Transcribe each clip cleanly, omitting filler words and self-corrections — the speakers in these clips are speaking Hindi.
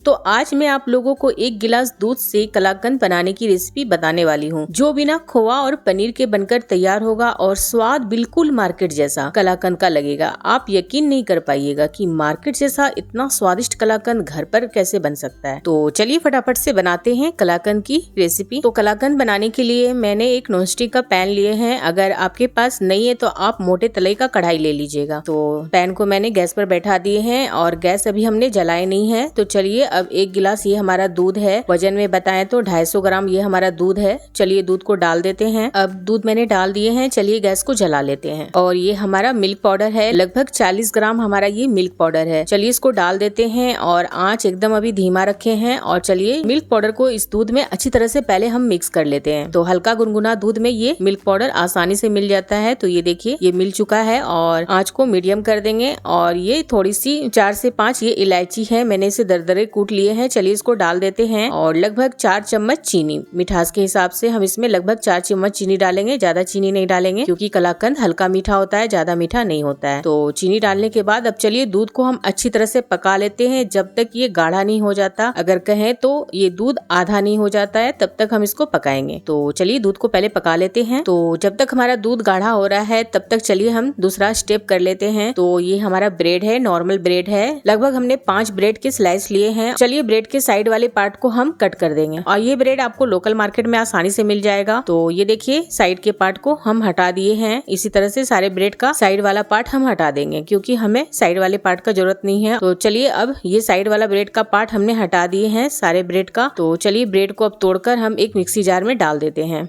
तो आज मैं आप लोगों को एक गिलास दूध से कलाकंद बनाने की रेसिपी बताने वाली हूँ, जो बिना खोआ और पनीर के बनकर तैयार होगा और स्वाद बिल्कुल मार्केट जैसा कलाकंद का लगेगा। आप यकीन नहीं कर पाइएगा कि मार्केट जैसा इतना स्वादिष्ट कलाकंद घर पर कैसे बन सकता है। तो चलिए फटाफट से बनाते हैं कलाकंद की रेसिपी। तो कलाकंद बनाने के लिए मैंने एक नॉनस्टिक का पैन लिए हैं। अगर आपके पास नहीं है तो आप मोटे तले का कढ़ाई ले लीजिएगा। तो पैन को मैंने गैस पर बैठा दिए हैं और गैस अभी हमने जलाए नहीं है। तो चलिए अब एक गिलास ये हमारा दूध है, वजन में बताएं तो 250 ग्राम ये हमारा दूध है। चलिए दूध को डाल देते हैं। अब दूध मैंने डाल दिए हैं, चलिए गैस को जला लेते हैं। और ये हमारा मिल्क पाउडर है, लगभग 40 ग्राम हमारा ये मिल्क पाउडर है। चलिए इसको डाल देते हैं और आंच एकदम अभी धीमा रखे हैं। और चलिए मिल्क पाउडर को इस दूध में अच्छी तरह से पहले हम मिक्स कर लेते हैं। तो हल्का गुनगुना दूध में ये मिल्क पाउडर आसानी से मिल जाता है। तो ये देखिए ये मिल चुका है और आंच को मीडियम कर देंगे। और ये थोड़ी सी 4 से 5 ये इलायची है, मैंने इसे दरदरे कूट लिए हैं। चलिए इसको डाल देते हैं और लगभग 4 चम्मच चीनी, मिठास के हिसाब से हम इसमें लगभग 4 चम्मच चीनी डालेंगे। ज्यादा चीनी नहीं डालेंगे क्योंकि कलाकंद हल्का मीठा होता है, ज्यादा मीठा नहीं होता है। तो चीनी डालने के बाद अब चलिए दूध को हम अच्छी तरह से पका लेते हैं जब तक ये गाढ़ा नहीं हो जाता। अगर कहें तो ये दूध आधा नहीं हो जाता है तब तक हम इसको पकाएंगे। तो चलिए दूध को पहले पका लेते हैं। तो जब तक हमारा दूध गाढ़ा हो रहा है तब तक चलिए हम दूसरा स्टेप कर लेते हैं। तो ये हमारा ब्रेड है, नॉर्मल ब्रेड है। लगभग हमने 5 ब्रेड के स्लाइस लिए हैं। चलिए ब्रेड के साइड वाले पार्ट को हम कट कर देंगे और ये ब्रेड आपको लोकल मार्केट में आसानी से मिल जाएगा। तो ये देखिए साइड के पार्ट को हम हटा दिए हैं। इसी तरह से सारे ब्रेड का साइड वाला पार्ट हम हटा देंगे क्योंकि हमें साइड वाले पार्ट का जरूरत नहीं है। तो चलिए अब ये साइड वाला ब्रेड का पार्ट हमने हटा दिए हैं सारे ब्रेड का। तो चलिए ब्रेड को अब तोड़कर हम एक मिक्सी जार में डाल देते हैं।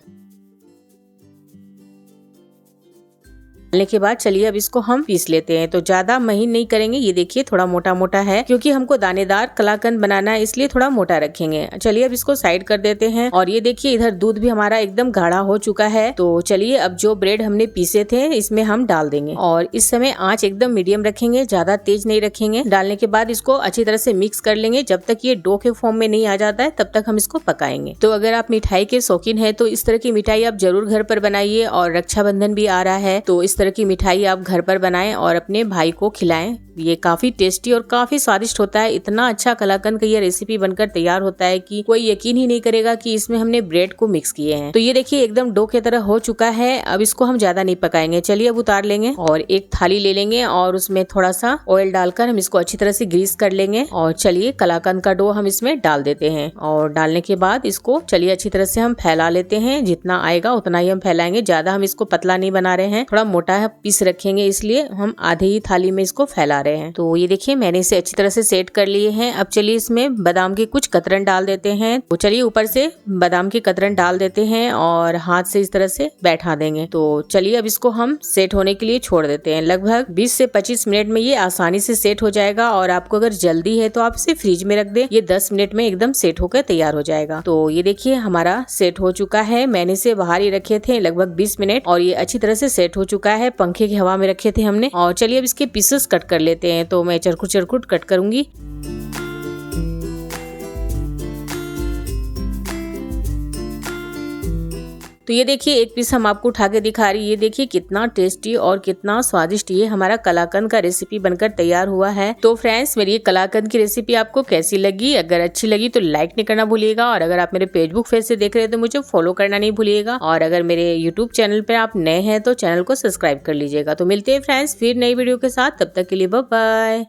डालने के बाद चलिए अब इसको हम पीस लेते हैं। तो ज्यादा महीन नहीं करेंगे, ये देखिए थोड़ा मोटा मोटा है क्योंकि हमको दानेदार कलाकंद बनाना है, इसलिए थोड़ा मोटा रखेंगे। चलिए अब इसको साइड कर देते हैं। और ये देखिए इधर दूध भी हमारा एकदम गाढ़ा हो चुका है। तो चलिए अब जो ब्रेड हमने पीसे थे इसमें हम डाल देंगे और इस समय आंच एकदम मीडियम रखेंगे, ज्यादा तेज नहीं रखेंगे। डालने के बाद इसको अच्छी तरह से मिक्स कर लेंगे। जब तक ये डो के फॉर्म में नहीं आ जाता है तब तक हम इसको पकाएंगे। तो अगर आप मिठाई के शौकीन है तो इस तरह की मिठाई आप जरूर घर पर बनाइए। और रक्षाबंधन भी आ रहा है तो इस तरह की मिठाई आप घर पर बनाएं और अपने भाई को खिलाएं। ये काफी टेस्टी और काफी स्वादिष्ट होता है। इतना अच्छा कलाकंद का ये रेसिपी बनकर तैयार होता है कि कोई यकीन ही नहीं करेगा कि इसमें हमने ब्रेड को मिक्स किए हैं। तो ये देखिए एकदम डो की तरह हो चुका है। अब इसको हम ज्यादा नहीं पकाएंगे। चलिए अब उतार लेंगे और एक थाली ले लेंगे और उसमें थोड़ा सा ऑयल डालकर हम इसको अच्छी तरह से ग्रीस कर लेंगे। और चलिए कलाकंद का डो हम इसमें डाल देते हैं और डालने के बाद इसको चलिए अच्छी तरह से हम फैला लेते हैं। जितना आएगा उतना ही हम फैलाएंगे, ज्यादा हम इसको पतला नहीं बना रहे हैं, थोड़ा मोटा पीस रखेंगे, इसलिए हम आधे ही थाली में इसको फैला रहे हैं। तो ये देखिए मैंने इसे अच्छी तरह से सेट कर लिए हैं। अब चलिए इसमें बादाम के कुछ कतरन डाल देते हैं। तो चलिए ऊपर से बादाम के कतरन डाल देते हैं और हाथ से इस तरह से बैठा देंगे। तो चलिए अब इसको हम सेट होने के लिए छोड़ देते हैं। लगभग 20 से 25 मिनट में ये आसानी से सेट हो जाएगा। और आपको अगर जल्दी है तो आप इसे फ्रिज में रख दें, ये 10 मिनट में एकदम सेट होकर तैयार हो जाएगा। तो ये देखिए हमारा सेट हो चुका है। मैंने इसे बाहर ही रखे थे लगभग 20 मिनट और ये अच्छी तरह से सेट हो चुका है। पंखे की हवा में रखे थे हमने। और चलिए अब इसके पीसेस कट कर लेते हैं। तो मैं चरखुट चरखुट कट करूंगी। तो ये देखिए एक पीस हम आपको उठा के दिखा रही है। ये देखिए कितना टेस्टी और कितना स्वादिष्ट ये हमारा कलाकंद का रेसिपी बनकर तैयार हुआ है। तो फ्रेंड्स मेरी ये कलाकंद की रेसिपी आपको कैसी लगी? अगर अच्छी लगी तो लाइक नहीं करना भूलिएगा। और अगर आप मेरे फेसबुक पेज से देख रहे हैं तो मुझे फॉलो करना नहीं भूलिएगा। और अगर मेरे यूट्यूब चैनल पे आप नए हैं तो चैनल को सब्सक्राइब कर लीजिएगा। तो मिलते हैं फ्रेंड्स फिर नई वीडियो के साथ, तब तक के लिए बाय बाय।